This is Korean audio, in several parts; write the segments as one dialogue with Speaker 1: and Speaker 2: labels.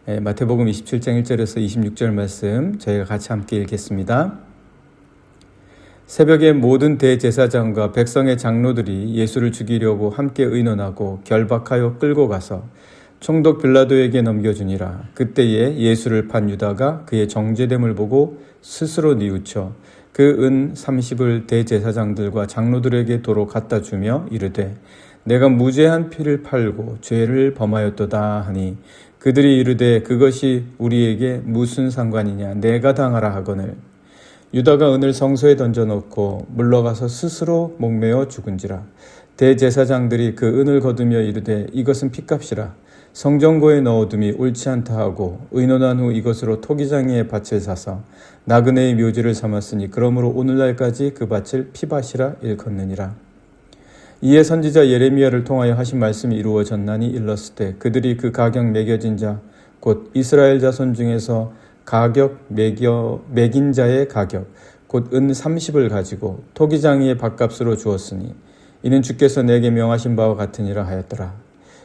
Speaker 1: 마태복음 27장 1절에서 26절 말씀 저희가 같이 함께 읽겠습니다. 새벽에 모든 대제사장과 백성의 장로들이 예수를 죽이려고 함께 의논하고 결박하여 끌고 가서 총독 빌라도에게 넘겨주니라. 그때에 예수를 판 유다가 그의 정죄됨을 보고 스스로 뉘우쳐 그 은 30을 대제사장들과 장로들에게 도로 갖다 주며 이르되 내가 무죄한 피를 팔고 죄를 범하였도다 하니 그들이 이르되 그것이 우리에게 무슨 상관이냐 내가 당하라 하거늘 유다가 은을 성소에 던져놓고 물러가서 스스로 목매어 죽은지라. 대제사장들이 그 은을 거두며 이르되 이것은 핏값이라 성전고에 넣어둠이 옳지 않다 하고 의논한 후 이것으로 토기장이의 밭을 사서 나그네의 묘지를 삼았으니 그러므로 오늘날까지 그 밭을 피밭이라 일컫느니라. 이에 선지자 예레미야를 통하여 하신 말씀이 이루어졌나니 일렀을 때 그들이 그 가격 매겨진 자 곧 이스라엘 자손 중에서 가격 매긴 자의 가격 곧 은 30을 가지고 토기장이의 밭값으로 주었으니 이는 주께서 내게 명하신 바와 같으니라 하였더라.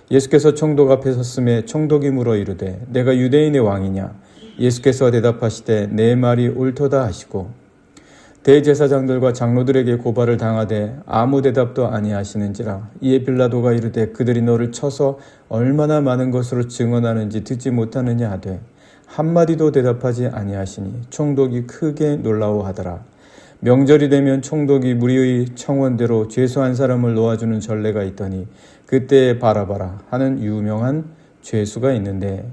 Speaker 1: 예수께서 총독 앞에 섰음에 총독이 물어 이르되 내가 유대인의 왕이냐? 예수께서 대답하시되 내 말이 옳도다 하시고 대제사장들과 장로들에게 고발을 당하되 아무 대답도 아니하시는지라. 이에 빌라도가 이르되 그들이 너를 쳐서 얼마나 많은 것으로 증언하는지 듣지 못하느냐 하되 한마디도 대답하지 아니하시니 총독이 크게 놀라워하더라. 명절이 되면 총독이 무리의 청원대로 죄수한 사람을 놓아주는 전례가 있더니 그때에 바라바라 하는 유명한 죄수가 있는데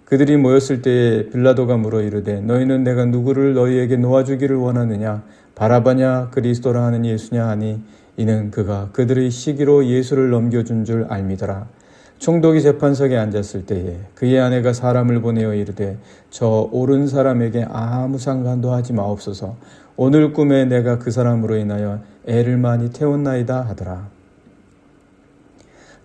Speaker 1: 그들이 모였을 때에 빌라도가 물어 이르되 너희는 내가 누구를 너희에게 놓아주기를 원하느냐 바라바냐 그리스도라 하는 예수냐 하니 이는 그가 그들의 시기로 예수를 넘겨준 줄 알미더라. 총독이 재판석에 앉았을 때에 그의 아내가 사람을 보내어 이르되 저 옳은 사람에게 아무 상관도 하지 마옵소서. 오늘 꿈에 내가 그 사람으로 인하여 애를 많이 태웠나이다 하더라.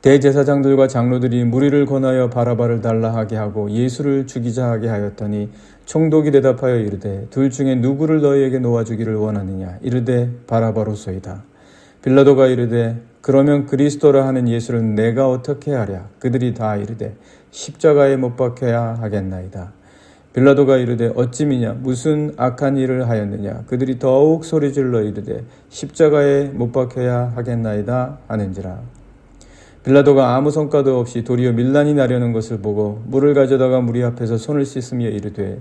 Speaker 1: 대제사장들과 장로들이 무리를 권하여 바라바를 달라 하게 하고 예수를 죽이자 하게 하였더니 총독이 대답하여 이르되 둘 중에 누구를 너희에게 놓아주기를 원하느냐 이르되 바라바로소이다. 빌라도가 이르되 그러면 그리스도라 하는 예수를 내가 어떻게 하랴? 그들이 다 이르되 십자가에 못 박혀야 하겠나이다. 빌라도가 이르되 어찌미냐 무슨 악한 일을 하였느냐? 그들이 더욱 소리질러 이르되 십자가에 못 박혀야 하겠나이다 하는지라. 빌라도가 아무 성과도 없이 도리어 밀란이 나려는 것을 보고 물을 가져다가 무리 앞에서 손을 씻으며 이르되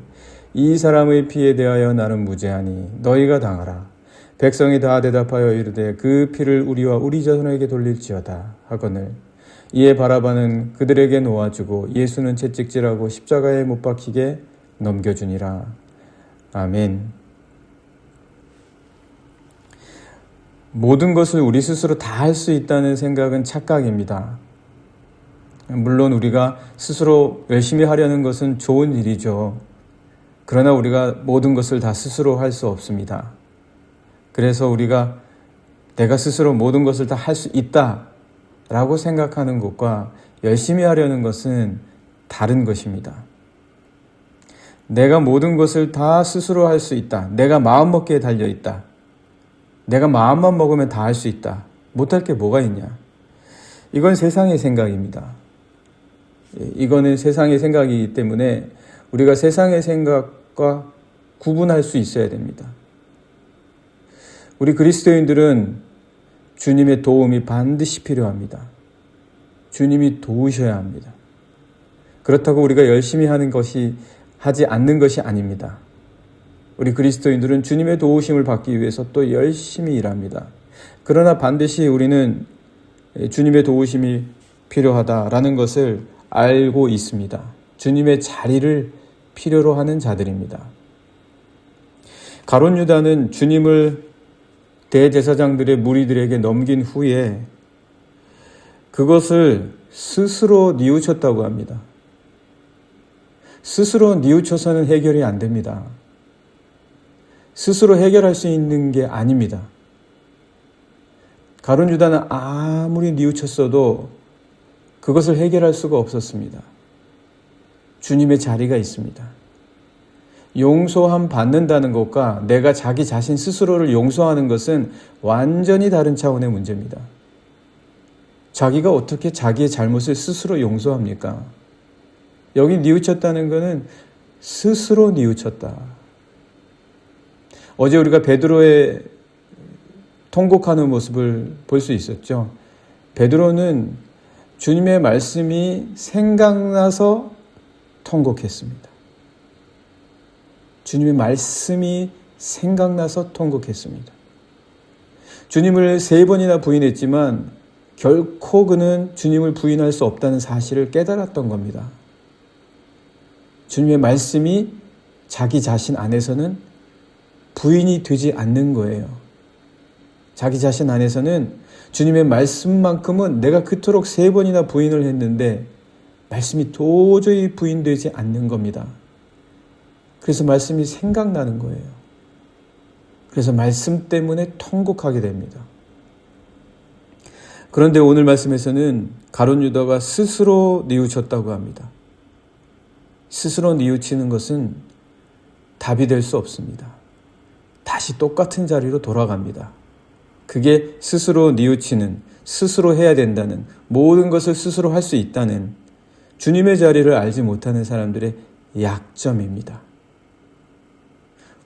Speaker 1: 이 사람의 피에 대하여 나는 무죄하니 너희가 당하라. 백성이 다 대답하여 이르되 그 피를 우리와 우리 자손에게 돌릴지어다 하거늘 이에 바라바는 그들에게 놓아주고 예수는 채찍질하고 십자가에 못 박히게 넘겨주니라. 아멘. 모든 것을 우리 스스로 다 할 수 있다는 생각은 착각입니다. 물론 우리가 스스로 열심히 하려는 것은 좋은 일이죠. 그러나 우리가 모든 것을 다 스스로 할 수 없습니다. 그래서 우리가 내가 스스로 모든 것을 다 할 수 있다라고 생각하는 것과 열심히 하려는 것은 다른 것입니다. 내가 모든 것을 다 스스로 할 수 있다. 내가 마음먹기에 달려있다. 내가 마음만 먹으면 다 할 수 있다. 못할 게 뭐가 있냐. 이건 세상의 생각입니다. 이거는 세상의 생각이기 때문에 우리가 세상의 생각과 구분할 수 있어야 됩니다. 우리 그리스도인들은 주님의 도움이 반드시 필요합니다. 주님이 도우셔야 합니다. 그렇다고 우리가 열심히 하지 않는 것이 아닙니다. 우리 그리스도인들은 주님의 도우심을 받기 위해서 또 열심히 일합니다. 그러나 반드시 우리는 주님의 도우심이 필요하다라는 것을 알고 있습니다. 주님의 자리를 필요로 하는 자들입니다. 가룟 유다는 주님을 대제사장들의 무리들에게 넘긴 후에 그것을 스스로 뉘우쳤다고 합니다. 스스로 뉘우쳐서는 해결이 안 됩니다. 스스로 해결할 수 있는 게 아닙니다. 가룟 유다는 아무리 뉘우쳤어도 그것을 해결할 수가 없었습니다. 주님의 자리가 있습니다. 용서함 받는다는 것과 내가 자기 자신 스스로를 용서하는 것은 완전히 다른 차원의 문제입니다. 자기가 어떻게 자기의 잘못을 스스로 용서합니까? 여기 뉘우쳤다는 것은 스스로 뉘우쳤다. 어제 우리가 베드로의 통곡하는 모습을 볼 수 있었죠. 베드로는 주님의 말씀이 생각나서 통곡했습니다. 주님의 말씀이 생각나서 통곡했습니다. 주님을 3번이나 부인했지만 결코 그는 주님을 부인할 수 없다는 사실을 깨달았던 겁니다. 주님의 말씀이 자기 자신 안에서는 부인이 되지 않는 거예요. 자기 자신 안에서는 주님의 말씀만큼은 내가 그토록 3번이나 부인을 했는데 말씀이 도저히 부인되지 않는 겁니다. 그래서 말씀이 생각나는 거예요. 그래서 말씀 때문에 통곡하게 됩니다. 그런데 오늘 말씀에서는 가룟 유다가 스스로 뉘우쳤다고 합니다. 스스로 뉘우치는 것은 답이 될 수 없습니다. 다시 똑같은 자리로 돌아갑니다. 그게 스스로 뉘우치는, 스스로 해야 된다는, 모든 것을 스스로 할 수 있다는 주님의 자리를 알지 못하는 사람들의 약점입니다.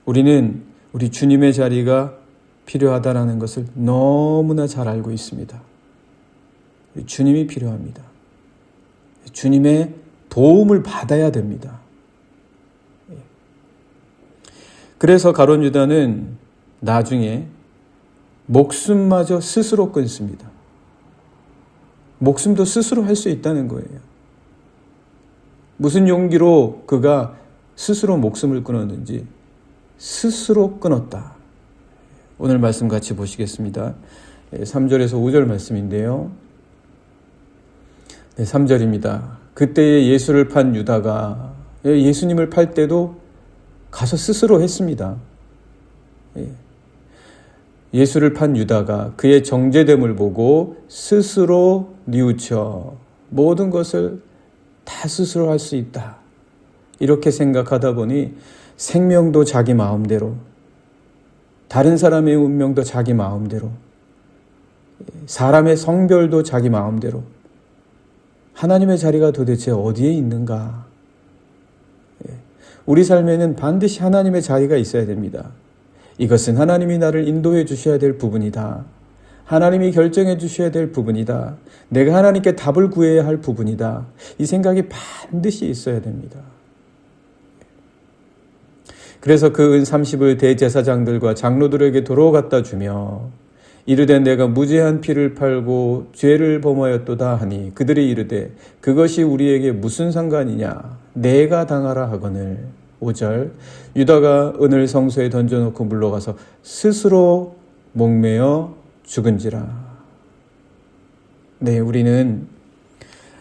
Speaker 1: 우리는 우리 주님의 자리가 필요하다는 것을 너무나 잘 알고 있습니다. 주님이 필요합니다. 주님의 도움을 받아야 됩니다. 그래서 가룟 유다는 나중에 목숨마저 스스로 끊습니다. 목숨도 스스로 할 수 있다는 거예요. 무슨 용기로 그가 스스로 목숨을 끊었는지 스스로 끊었다. 오늘 말씀 같이 보시겠습니다. 3절에서 5절 말씀인데요. 3절입니다. 그때에 예수를 판 유다가 예수님을 팔 때도 가서 스스로 했습니다. 예수를 판 유다가 그의 정죄됨을 보고 스스로 뉘우쳐 모든 것을 다 스스로 할 수 있다. 이렇게 생각하다 보니 생명도 자기 마음대로, 다른 사람의 운명도 자기 마음대로, 사람의 성별도 자기 마음대로, 하나님의 자리가 도대체 어디에 있는가? 우리 삶에는 반드시 하나님의 자리가 있어야 됩니다. 이것은 하나님이 나를 인도해 주셔야 될 부분이다. 하나님이 결정해 주셔야 될 부분이다. 내가 하나님께 답을 구해야 할 부분이다. 이 생각이 반드시 있어야 됩니다. 그래서 그 은 30을 대제사장들과 장로들에게 도로 갖다 주며 이르되 내가 무죄한 피를 팔고 죄를 범하였도다 하니 그들이 이르되 그것이 우리에게 무슨 상관이냐 내가 당하라 하거늘. 5절 유다가 은을 성소에 던져놓고 물러가서 스스로 목매어 죽은지라. 네, 우리는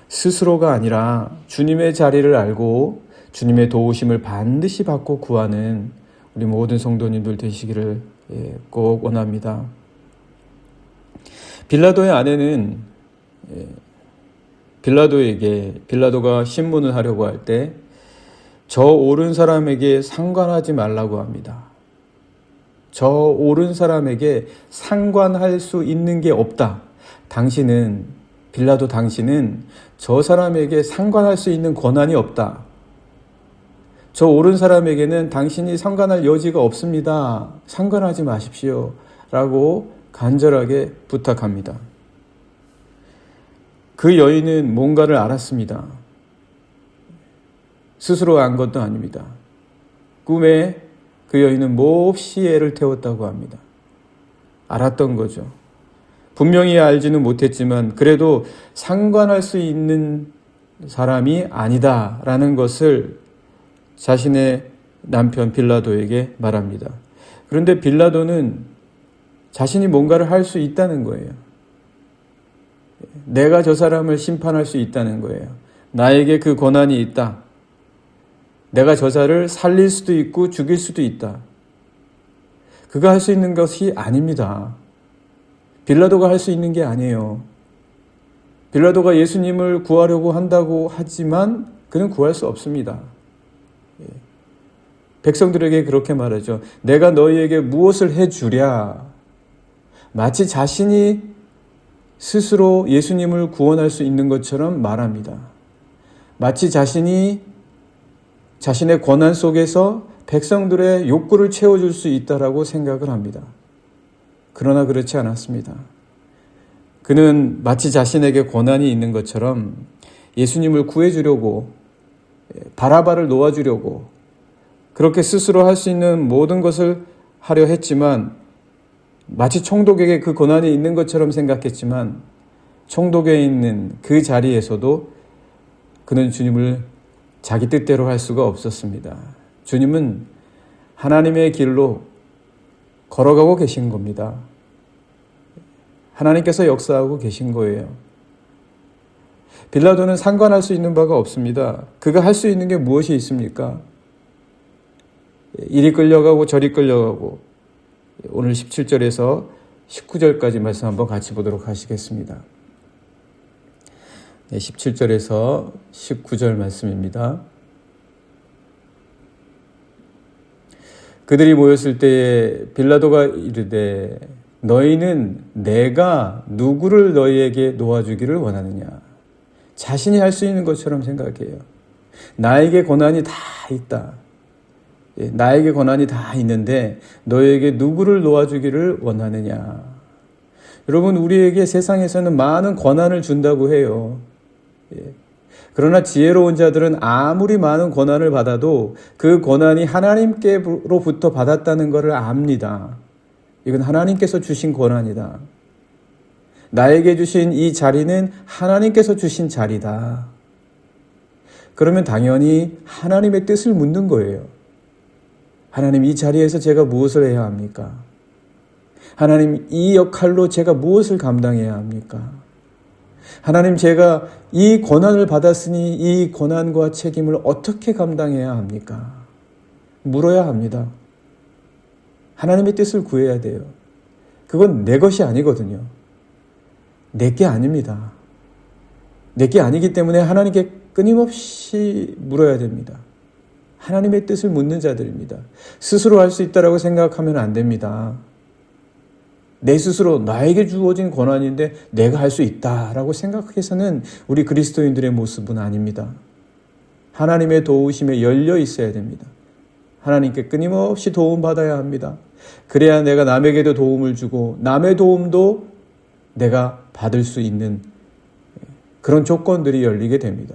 Speaker 1: 스스로가 아니라 주님의 자리를 알고 주님의 도우심을 반드시 받고 구하는 우리 모든 성도님들 되시기를 꼭 원합니다. 빌라도의 아내는 빌라도가 신문을 하려고 할 때 저 옳은 사람에게 상관하지 말라고 합니다. 저 옳은 사람에게 상관할 수 있는 게 없다. 빌라도 당신은 저 사람에게 상관할 수 있는 권한이 없다. 저 옳은 사람에게는 당신이 상관할 여지가 없습니다. 상관하지 마십시오. 라고 간절하게 부탁합니다. 그 여인은 뭔가를 알았습니다. 스스로 안 것도 아닙니다. 꿈에 그 여인은 몹시 애를 태웠다고 합니다. 알았던 거죠. 분명히 알지는 못했지만 그래도 상관할 수 있는 사람이 아니다라는 것을 자신의 남편 빌라도에게 말합니다. 그런데 빌라도는 자신이 뭔가를 할 수 있다는 거예요. 내가 저 사람을 심판할 수 있다는 거예요. 나에게 그 권한이 있다. 내가 저자를 살릴 수도 있고 죽일 수도 있다. 그가 할 수 있는 것이 아닙니다. 빌라도가 할 수 있는 게 아니에요. 빌라도가 예수님을 구하려고 한다고 하지만 그는 구할 수 없습니다. 백성들에게 그렇게 말하죠. 내가 너희에게 무엇을 해주랴. 마치 자신이 스스로 예수님을 구원할 수 있는 것처럼 말합니다. 마치 자신이 자신의 권한 속에서 백성들의 욕구를 채워줄 수 있다라고 생각을 합니다. 그러나 그렇지 않았습니다. 그는 마치 자신에게 권한이 있는 것처럼 예수님을 구해주려고, 바라바를 놓아주려고 그렇게 스스로 할 수 있는 모든 것을 하려 했지만, 마치 총독에게 그 권한이 있는 것처럼 생각했지만 총독에 있는 그 자리에서도 그는 주님을 자기 뜻대로 할 수가 없었습니다. 주님은 하나님의 길로 걸어가고 계신 겁니다. 하나님께서 역사하고 계신 거예요. 빌라도는 상관할 수 있는 바가 없습니다. 그가 할 수 있는 게 무엇이 있습니까? 이리 끌려가고 저리 끌려가고, 오늘 17절에서 19절까지 말씀 한번 같이 보도록 하시겠습니다. 17절에서 19절 말씀입니다. 그들이 모였을 때에 빌라도가 이르되 너희는 내가 누구를 너희에게 놓아주기를 원하느냐. 자신이 할 수 있는 것처럼 생각해요. 나에게 권한이 다 있다. 나에게 권한이 다 있는데 너희에게 누구를 놓아주기를 원하느냐. 여러분, 우리에게 세상에서는 많은 권한을 준다고 해요. 그러나 지혜로운 자들은 아무리 많은 권한을 받아도 그 권한이 하나님께로부터 받았다는 것을 압니다. 이건 하나님께서 주신 권한이다. 나에게 주신 이 자리는 하나님께서 주신 자리다. 그러면 당연히 하나님의 뜻을 묻는 거예요. 하나님, 이 자리에서 제가 무엇을 해야 합니까? 하나님, 이 역할로 제가 무엇을 감당해야 합니까? 하나님, 제가 이 권한을 받았으니 이 권한과 책임을 어떻게 감당해야 합니까? 물어야 합니다. 하나님의 뜻을 구해야 돼요. 그건 내 것이 아니거든요. 내게 아닙니다. 내게 아니기 때문에 하나님께 끊임없이 물어야 됩니다. 하나님의 뜻을 묻는 자들입니다. 스스로 할 수 있다라고 생각하면 안 됩니다. 내 스스로 나에게 주어진 권한인데 내가 할 수 있다라고 생각해서는 우리 그리스도인들의 모습은 아닙니다. 하나님의 도우심에 열려 있어야 됩니다. 하나님께 끊임없이 도움받아야 합니다. 그래야 내가 남에게도 도움을 주고 남의 도움도 내가 받을 수 있는 그런 조건들이 열리게 됩니다.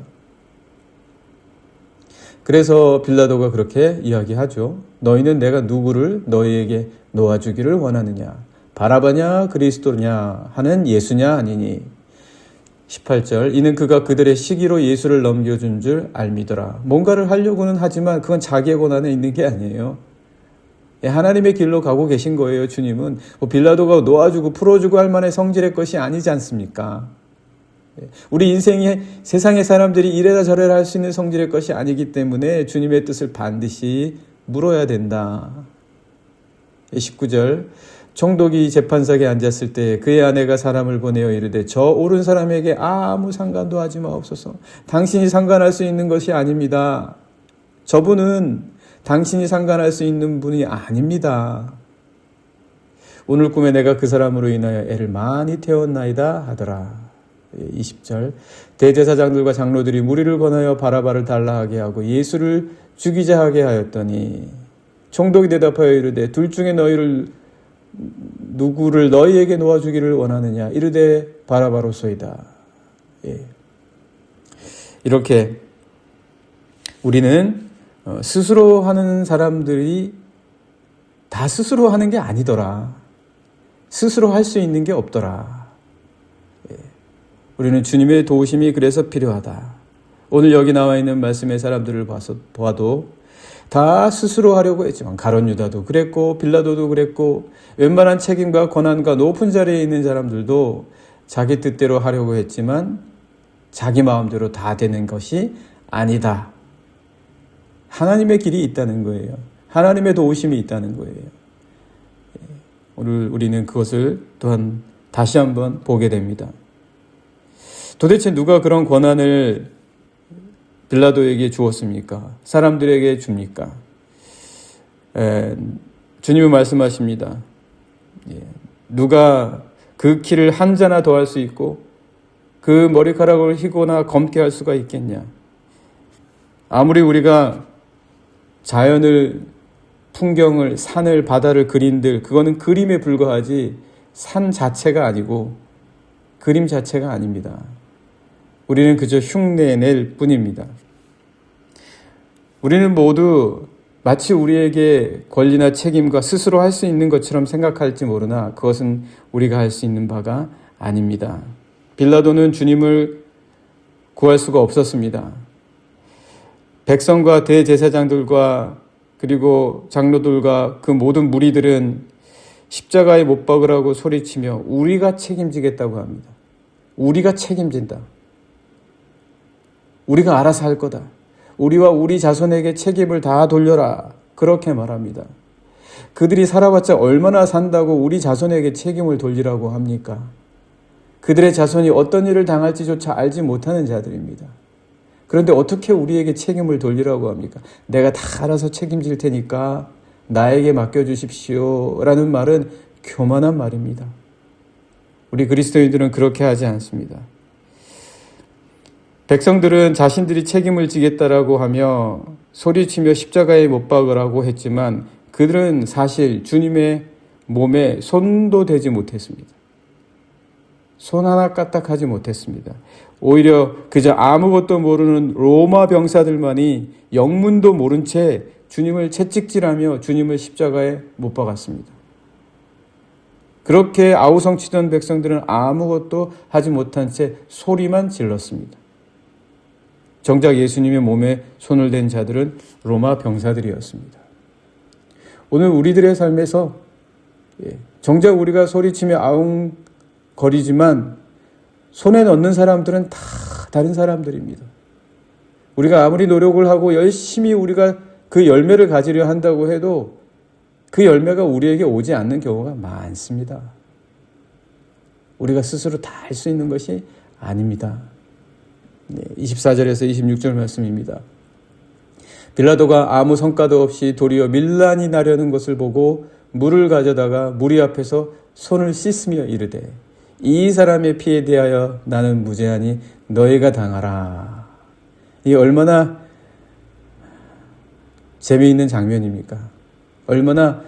Speaker 1: 그래서 빌라도가 그렇게 이야기하죠. 너희는 내가 누구를 너희에게 놓아주기를 원하느냐. 바라바냐 그리스도냐 하는 예수냐 아니니. 18절 이는 그가 그들의 시기로 예수를 넘겨준 줄 알미더라. 뭔가를 하려고는 하지만 그건 자기의 권한에 있는 게 아니에요. 하나님의 길로 가고 계신 거예요. 주님은 빌라도가 놓아주고 풀어주고 할 만한 성질의 것이 아니지 않습니까? 우리 인생이 세상의 사람들이 이래라 저래라 할 수 있는 성질의 것이 아니기 때문에 주님의 뜻을 반드시 물어야 된다. 19절 총독이 재판석에 앉았을 때 그의 아내가 사람을 보내어 이르되 저 옳은 사람에게 아무 상관도 하지 마옵소서. 당신이 상관할 수 있는 것이 아닙니다. 저분은 당신이 상관할 수 있는 분이 아닙니다. 오늘 꿈에 내가 그 사람으로 인하여 애를 많이 태웠나이다 하더라. 20절 대제사장들과 장로들이 무리를 권하여 바라바를 달라하게 하고 예수를 죽이자 하게 하였더니 총독이 대답하여 이르되 둘 중에 누구를 너희에게 놓아주기를 원하느냐. 이르되 바라바로소이다. 이렇게 우리는 스스로 하는 사람들이 다 스스로 하는 게 아니더라. 스스로 할 수 있는 게 없더라. 우리는 주님의 도우심이 그래서 필요하다. 오늘 여기 나와 있는 말씀의 사람들을 보아도 다 스스로 하려고 했지만 가룟 유다도 그랬고 빌라도도 그랬고 웬만한 책임과 권한과 높은 자리에 있는 사람들도 자기 뜻대로 하려고 했지만 자기 마음대로 다 되는 것이 아니다. 하나님의 길이 있다는 거예요. 하나님의 도우심이 있다는 거예요. 오늘 우리는 그것을 또한 다시 한번 보게 됩니다. 도대체 누가 그런 권한을 빌라도에게 주었습니까? 사람들에게 줍니까? 주님은 말씀하십니다. 누가 그 키를 한 자나 더 할 수 있고 그 머리카락을 희고나 검게 할 수가 있겠냐? 아무리 우리가 자연을, 풍경을, 산을, 바다를 그린들, 그거는 그림에 불과하지 산 자체가 아니고 그림 자체가 아닙니다. 우리는 그저 흉내낼 뿐입니다. 우리는 모두 마치 우리에게 권리나 책임과 스스로 할 수 있는 것처럼 생각할지 모르나 그것은 우리가 할 수 있는 바가 아닙니다. 빌라도는 주님을 구할 수가 없었습니다. 백성과 대제사장들과 그리고 장로들과 그 모든 무리들은 십자가에 못 박으라고 소리치며 우리가 책임지겠다고 합니다. 우리가 책임진다. 우리가 알아서 할 거다. 우리와 우리 자손에게 책임을 다 돌려라. 그렇게 말합니다. 그들이 살아봤자 얼마나 산다고 우리 자손에게 책임을 돌리라고 합니까? 그들의 자손이 어떤 일을 당할지조차 알지 못하는 자들입니다. 그런데 어떻게 우리에게 책임을 돌리라고 합니까? 내가 다 알아서 책임질 테니까 나에게 맡겨주십시오 라는 말은 교만한 말입니다. 우리 그리스도인들은 그렇게 하지 않습니다. 백성들은 자신들이 책임을 지겠다라고 하며 소리치며 십자가에 못 박으라고 했지만 그들은 사실 주님의 몸에 손도 대지 못했습니다. 손 하나 까딱하지 못했습니다. 오히려 그저 아무것도 모르는 로마 병사들만이 영문도 모른 채 주님을 채찍질하며 주님을 십자가에 못 박았습니다. 그렇게 아우성치던 백성들은 아무것도 하지 못한 채 소리만 질렀습니다. 정작 예수님의 몸에 손을 댄 자들은 로마 병사들이었습니다. 오늘 우리들의 삶에서 정작 우리가 소리치며 아웅거리지만 손에 넣는 사람들은 다 다른 사람들입니다. 우리가 아무리 노력을 하고 열심히 우리가 그 열매를 가지려 한다고 해도 그 열매가 우리에게 오지 않는 경우가 많습니다. 우리가 스스로 다 할 수 있는 것이 아닙니다. 24절에서 26절 말씀입니다. 빌라도가 아무 성과도 없이 도리어 밀란이 나려는 것을 보고 물을 가져다가 무리 앞에서 손을 씻으며 이르되 이 사람의 피에 대하여 나는 무죄하니 너희가 당하라. 이 얼마나 재미있는 장면입니까? 얼마나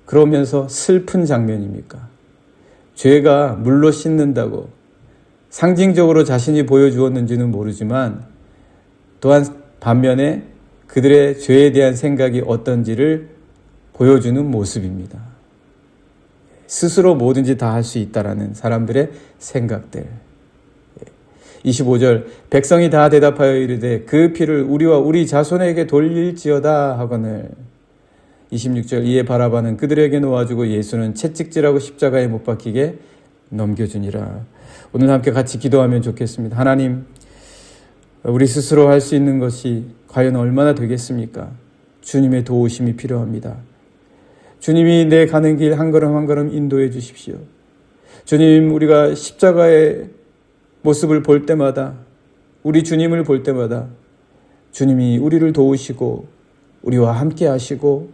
Speaker 1: 그러면서 슬픈 장면입니까? 죄가 물로 씻는다고 상징적으로 자신이 보여주었는지는 모르지만 또한 반면에 그들의 죄에 대한 생각이 어떤지를 보여주는 모습입니다. 스스로 뭐든지 다 할 수 있다라는 사람들의 생각들. 25절 백성이 다 대답하여 이르되 그 피를 우리와 우리 자손에게 돌릴지어다 하거늘. 26절 이에 바라바는 그들에게 놓아주고 예수는 채찍질하고 십자가에 못 박히게 넘겨주니라. 오늘 함께 같이 기도하면 좋겠습니다. 하나님, 우리 스스로 할 수 있는 것이 과연 얼마나 되겠습니까? 주님의 도우심이 필요합니다. 주님이 내 가는 길 한 걸음 한 걸음 인도해 주십시오. 주님, 우리가 십자가의 모습을 볼 때마다, 우리 주님을 볼 때마다 주님이 우리를 도우시고 우리와 함께 하시고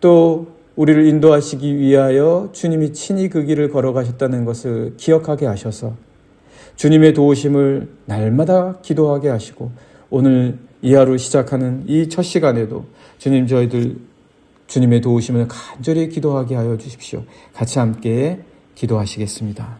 Speaker 1: 또 우리를 인도하시기 위하여 주님이 친히 그 길을 걸어가셨다는 것을 기억하게 하셔서 주님의 도우심을 날마다 기도하게 하시고 오늘 이 하루 시작하는 이 첫 시간에도 주님 저희들 주님의 도우심을 간절히 기도하게 하여 주십시오. 같이 함께 기도하시겠습니다.